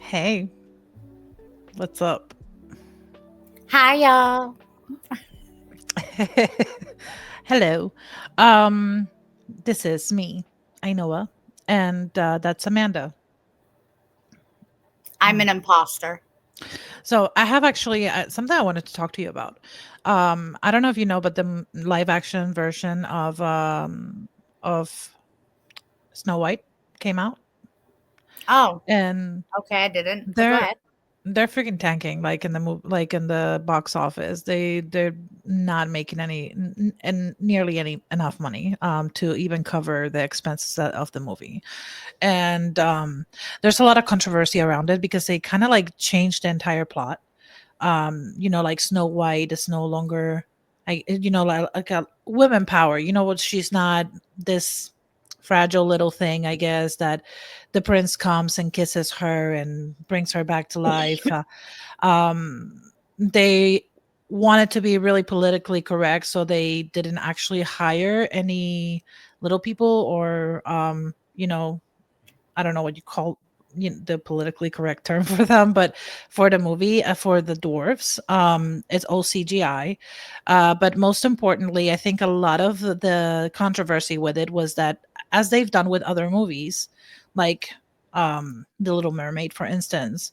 Hey, what's up? Hi, y'all. Hello. Um, this is me, Ainoa, and that's Amanda. I'm Hmm. an imposter. So I have actually something I wanted to talk to you about. I don't know if you know, but the live action version of Snow White came out, Oh, and okay, I didn't. But go they're ahead. they're freaking tanking, like in the like in the box office. They're not making any and nearly any enough money to even cover the expenses of the movie. And there's a lot of controversy around it because they kind of like changed the entire plot. Like Snow White is no longer like a women power. What, she's not this fragile little thing, I guess, that the prince comes and kisses her and brings her back to life. They wanted to be really politically correct, so they didn't actually hire any little people or I don't know what you call the politically correct term for them, but for the movie, for the dwarfs, it's all CGI. But most importantly, I think a lot of the controversy with it was that, as they've done with other movies, like The Little Mermaid, for instance,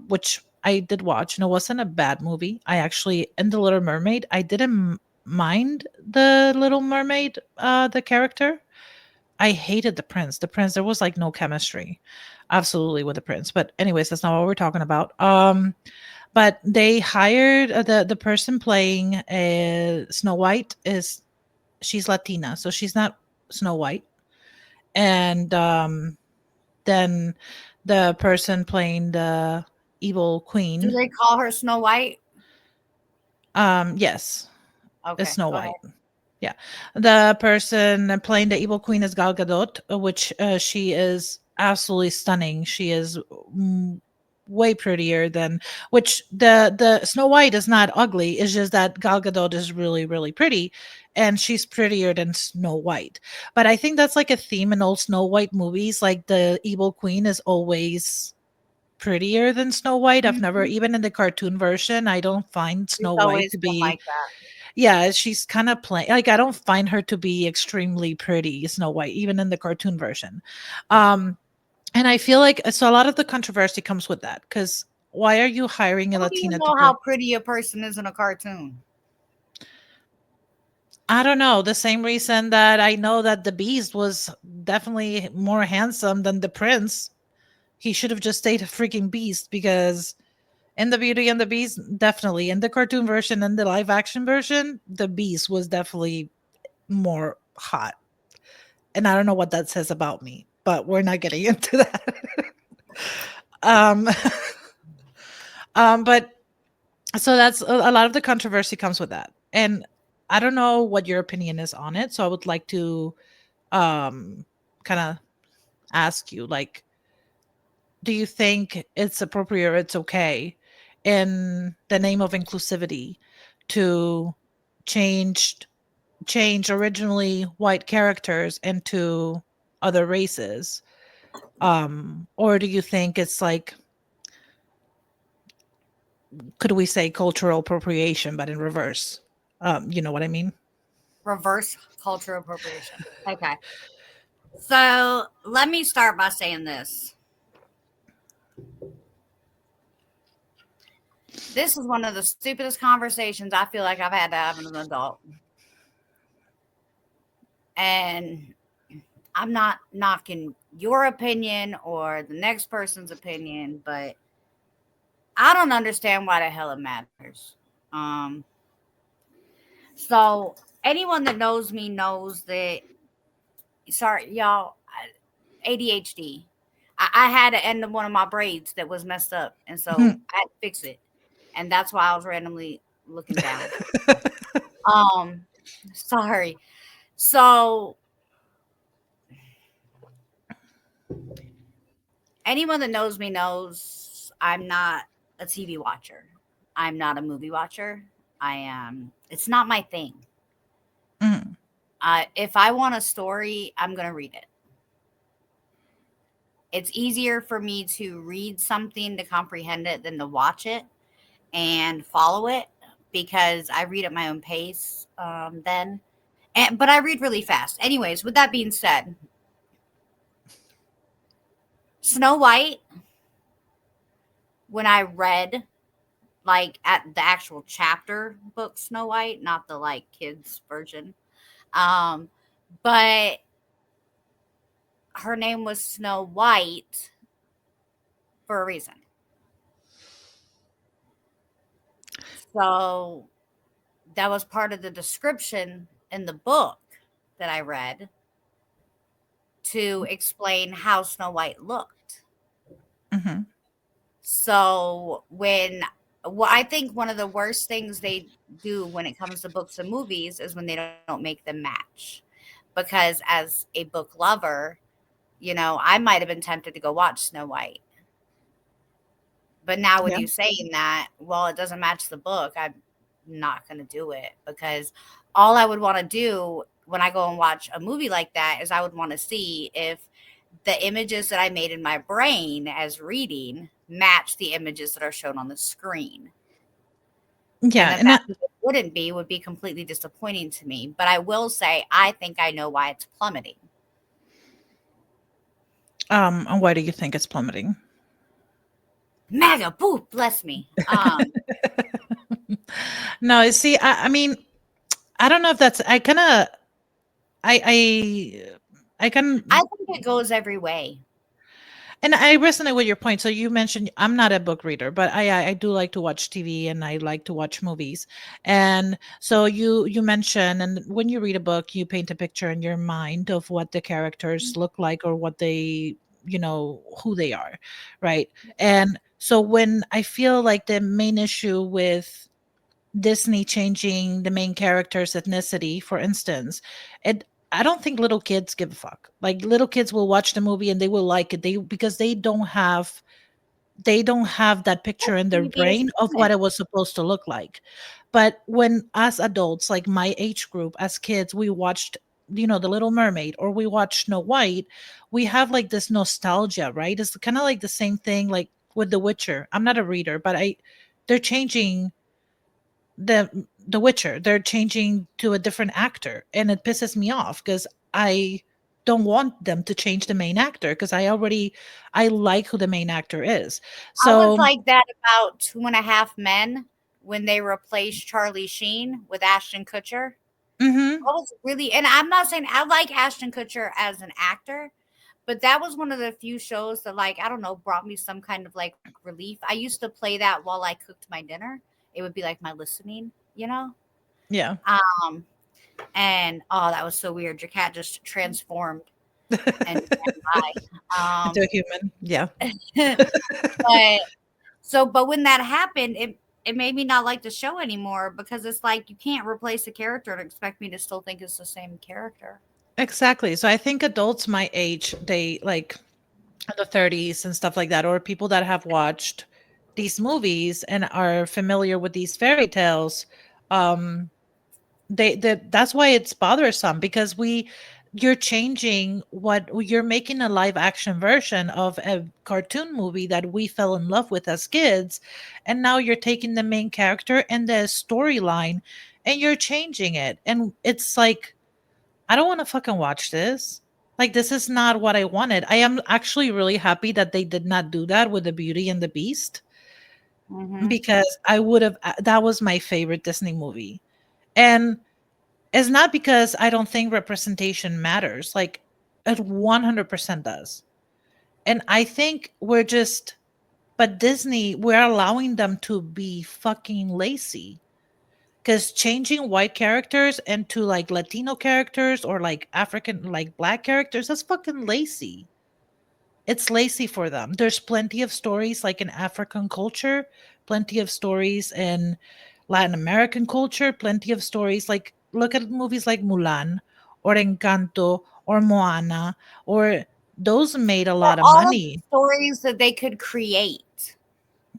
which I did watch, and it wasn't a bad movie. I actually, in The Little Mermaid, I didn't mind the Little Mermaid, the character. I hated the prince. The prince, there was like no chemistry, absolutely, with the prince. But anyways, that's not what we're talking about. But they hired the person playing Snow White is she's Latina, so she's not Snow White. And then the person playing the evil Do queen, they call her Snow White? yes, is Okay, Snow go White. ahead. Yeah, the person playing the evil queen is Gal Gadot, which she is absolutely stunning. She is way prettier than, which the Snow White is not ugly. It's just that Gal Gadot is really really pretty, and she's prettier than Snow White. But I think that's like a theme in old Snow White movies. Like the evil queen is always prettier than Snow White. I've never, Mhm. even in the cartoon version, I don't find Snow It's White always to been be, like that. yeah, she's kind of plain. Like, I don't find her to be extremely pretty, Snow White, even in the cartoon version. Um, and I feel like so a lot of the controversy comes with that because why are you hiring a How do you Latina to know play? how pretty a person is in a cartoon? I don't know. The same reason that I know that the Beast was definitely more handsome than the Prince. He should have just stayed a freaking Beast because in the Beauty and the Beast, definitely in the cartoon version and the live action version, the Beast was definitely more hot. And I don't know what that says about me, but we're not getting into that. um, but so that's a lot of the controversy comes with that, and I don't know what your opinion is on it. So I would like to kind of ask you, like, do you think it's appropriate or it's okay in the name of inclusivity to change change originally white characters into other races? Or do you think it's like, could we say cultural appropriation but in reverse? You know what I mean? Reverse cultural appropriation. Okay. So let me start by saying this. This is one of the stupidest conversations I feel like I've had to have with an adult. And I'm not knocking your opinion or the next person's opinion, but I don't understand why the hell it matters. So anyone that knows me knows that. Sorry, y'all. ADHD. I had to end one of my braids that was messed up, and so I had to fix it, and that's why I was randomly looking down. Um, sorry. So anyone that knows me knows I'm not a TV watcher. I'm not a movie watcher. I am. It's not my thing. Mhm. If I want a story, I'm gonna read it. It's easier for me to read something to comprehend it than to watch it and follow it because I read at my own pace. But I read really fast. Anyways, with that being said, Snow White, when I read like at the actual chapter book Snow White, not the like kids version. Um, but her name was Snow White for a reason. So that was part of the description in the book that I read to explain how Snow White looked. Hmm. So well, I think one of the worst things they do when it comes to books and movies is when they don't make them match. Because as a book lover, I might have been tempted to go watch Snow White. But now with Yeah. you saying that, well, it doesn't match the book, I'm not going to do it because all I would want to do when I go and watch a movie like that is I would want to see if the images that I made in my brain as reading match the images that are shown on the screen. And Yeah. the And fact that it wouldn't be would be completely disappointing to me. But I will say, I think I know why it's plummeting. and why do you think it's plummeting? MAGA, boo, bless me. No, see, I mean, I don't know if that's I kind of I I can think it goes every way. and I resonate with your point. So you mentioned I'm not a book reader, but I do like to watch TV and I like to watch movies. And so you mentioned, and when you read a book, you paint a picture in your mind of what the characters look like or what they, who they are, right? And so when I feel like the main issue with Disney changing the main character's ethnicity, for instance, it I don't think little kids give a fuck. Like little kids will watch the movie and they will like it. They because they don't have that picture in their Previous brain of what image. it was supposed to look like. But when as adults, like my age group, as kids, we watched, The Little Mermaid or we watched Snow White, we have like this nostalgia, right? It's kind of like the same thing like with The Witcher. I'm not a reader, but they're changing the Witcher. They're changing to a different actor, and it pisses me off because I don't want them to change the main actor because I like who the main actor is. I was So, like that about Two and a Half Men when they replaced Charlie Sheen with Ashton Kutcher. mhm, I was really, and I'm not saying I like Ashton Kutcher as an actor, but that was one of the few shows that, like, I don't know, brought me some kind of like relief. I used to play that while I cooked my dinner. It would be like my listening. yeah. Um, and oh, that was so weird. Your cat just transformed and ran by. Into a human, yeah. But but when that happened, it made me not like the show anymore because it's like you can't replace a character and expect me to still think it's the same character. Exactly. So I think adults my age, they like in the 30s and stuff like that, or people that have watched these movies and are familiar with these fairy tales, um, that's why it's bothersome because you're changing what you're making a live action version of a cartoon movie that we fell in love with as kids, and now you're taking the main character and the storyline and you're changing it, and it's like I don't want to fucking watch this. Like this is not what I wanted. I am actually really happy that they did not do that with the Beauty and the Beast Hmm. because I would have that was my favorite Disney movie. And it's not because I don't think representation matters. Like it 100% does. And I think but Disney, we're allowing them to be fucking lazy. Because changing white characters into like Latino characters or like African, like black characters, that's fucking lazy. It's lazy for them. There's plenty of stories like in African culture, plenty of stories in Latin American culture, plenty of stories like look at movies like Mulan or Encanto or Moana or those made a For lot of all of the money. stories that they could create.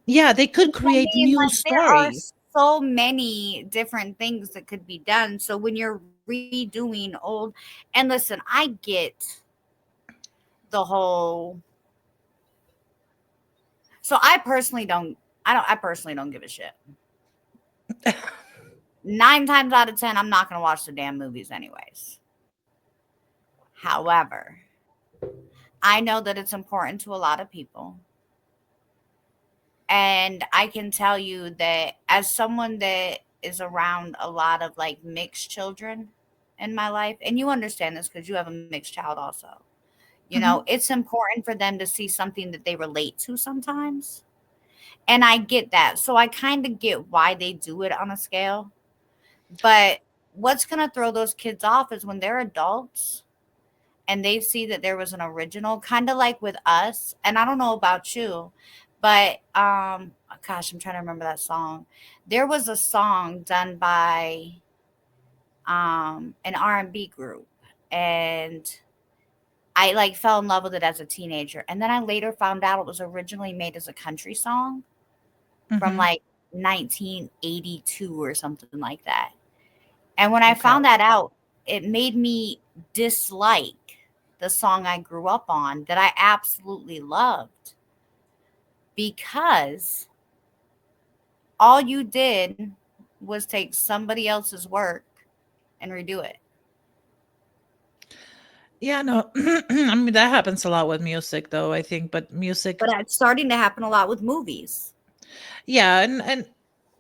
Yeah, they You could know what I create mean? new Like there are stories. so many different things that could be done. So when you're redoing old, and listen, I get the whole. So I personally don't give a shit. 9 times out of 10, I'm not gonna watch the damn movies anyways. However, I know that it's important to a lot of people. And I can tell you that as someone that is around a lot of like mixed children in my life, and you understand this because you have a mixed child also, Mhm. it's important for them to see something that they relate to sometimes. And I get that. So I kind of get why they do it on a scale. But what's going to throw those kids off is when they're adults and they see that there was an original, kind of like with us. And I don't know about you, but gosh, I'm trying to remember that song. There was a song done by an R&B group, and I like fell in love with it as a teenager. And then I later found out it was originally made as a country song from Mhm. like 1982 or something like that. And when I Okay. found that out, it made me dislike the song I grew up on that I absolutely loved, because all you did was take somebody else's work and redo it. Yeah, no. I mean, that happens a lot with music though, I think, but But music, it's starting to happen a lot with movies. yeah, and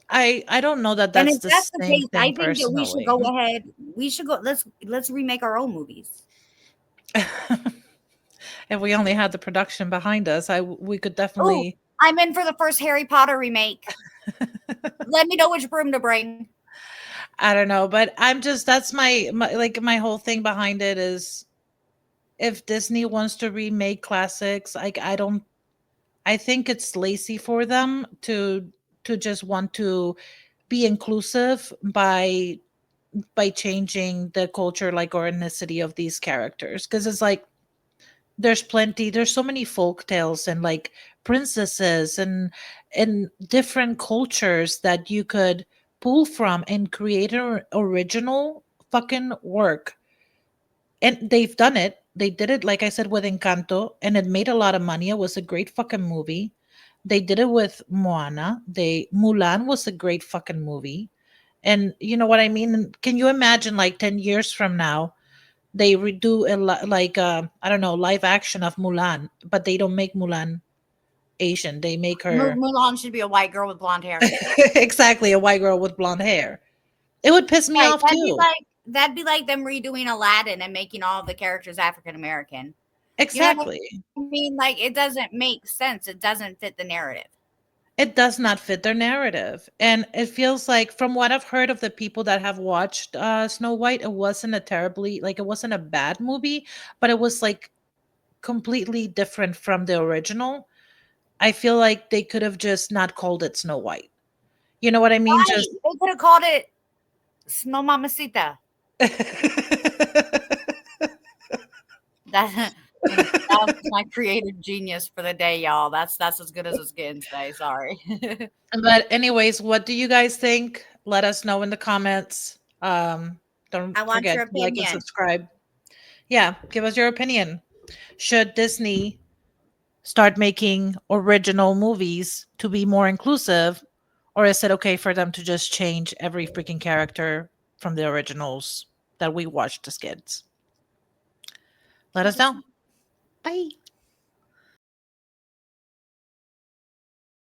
I don't know that And that's if the that's the same case, I thing think that we should go personally. ahead. We should go. Let's remake our own movies. If we only had the production behind us, we could Oh, definitely. I'm in for the first Harry Potter remake. Let me know which broom to bring. I don't know, but I'm just that's my like my whole thing behind it is if Disney wants to remake classics, like I think it's lazy for them to just want to be inclusive by changing the culture like or ethnicity of these characters because it's like there's so many folk tales and like princesses and different cultures that you could pull from and create an original fucking work, and they've done it. They did it, like I said, with Encanto, and it made a lot of money. It was a great fucking movie. They did it with Moana. They Mulan was a great fucking movie. And you know what I mean? Can you imagine like 10 years from now they redo like I don't know, live action of Mulan, but they don't make Mulan Asian. They make her Mulan should be a white girl with blonde hair. exactly a white girl with blonde hair. It would piss me Right. off too. That'd be like them redoing Aladdin and making all of the characters African American. You know what I Exactly. mean? Like it doesn't make sense. It doesn't fit the narrative. It does not fit their narrative. And it feels like, from what I've heard of the people that have watched Snow White, it wasn't a terribly, like, it wasn't a bad movie, but it was like completely different from the original. I feel like they could have just not called it Snow White. You know what I mean? Right. Just. They could have called it Snow Mamacita. That that was my creative genius for the day, y'all. That's as good as it's getting today. Sorry. But anyways, what do you guys think? Let us know in the comments. Don't I want forget your to like and opinion. subscribe. Yeah, give us your opinion. Should Disney start making original movies to be more inclusive, or is it okay for them to just change every freaking character from the originals that we watched as kids? Let us know. Interesting. Bye.